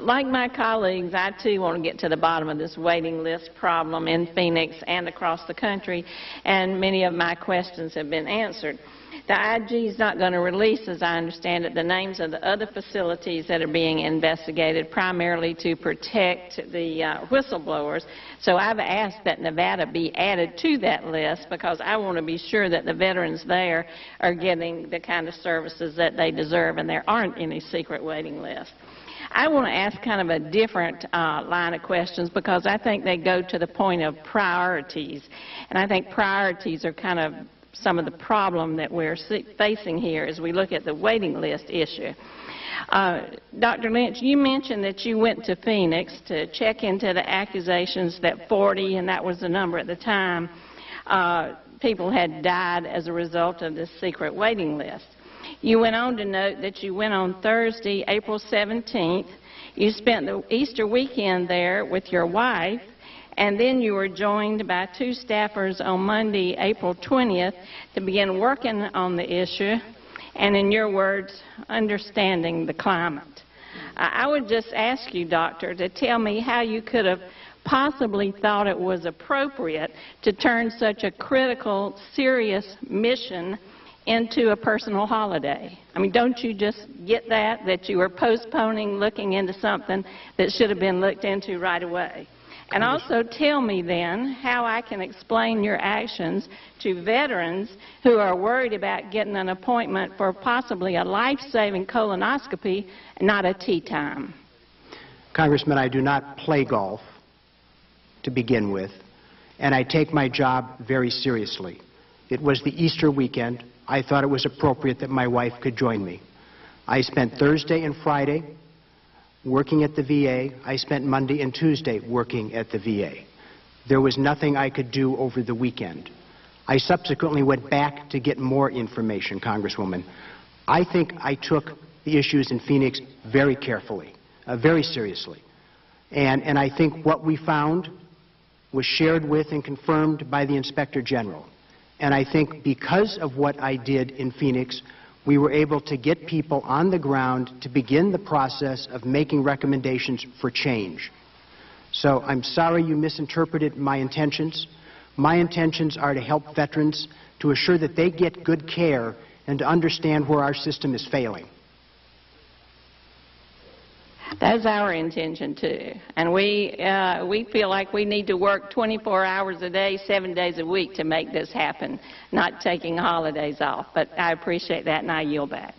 Like my colleagues, I too want to get to the bottom of this waiting list problem in Phoenix and across the country, and many of my questions have been answered. The IG is not going to release, as I understand it, the names of the other facilities that are being investigated, primarily to protect the whistleblowers. So I've asked that Nevada be added to that list because I want to be sure that the veterans there are getting the kind of services that they deserve and there aren't any secret waiting lists. I want to ask kind of a different line of questions because I think they go to the point of priorities. And I think priorities are kind of some of the problem that we're facing here as we look at the waiting list issue. Dr. Lynch, you mentioned that you went to Phoenix to check into the accusations that 40, and that was the number at the time, people had died as a result of this secret waiting list. You went on to note that you went on Thursday, April 17th. You spent the Easter weekend there with your wife, and then you were joined by 2 staffers on Monday, April 20th, to begin working on the issue, and in your words, understanding the climate. I would just ask you, Doctor, to tell me how you could have possibly thought it was appropriate to turn such a critical, serious mission into a personal holiday. I mean, don't you just get that you were postponing looking into something that should have been looked into right away? And also tell me then how I can explain your actions to veterans who are worried about getting an appointment for possibly a life-saving colonoscopy, not a tea time. Congressman, I do not play golf to begin with, and I take my job very seriously. It was the Easter weekend. I thought it was appropriate that my wife could join me. I spent Thursday and Friday working at the VA. I spent Monday and Tuesday working at the VA. There was nothing I could do over the weekend. I subsequently went back to get more information, Congresswoman. I think I took the issues in Phoenix very carefully, very seriously. And I think what we found was shared with and confirmed by the Inspector General. And I think because of what I did in Phoenix, we were able to get people on the ground to begin the process of making recommendations for change. So I'm sorry you misinterpreted my intentions. My intentions are to help veterans to assure that they get good care and to understand where our system is failing. That's our intention too. And we feel like we need to work 24 hours a day, 7 days a week to make this happen, not taking holidays off. But I appreciate that, and I yield back.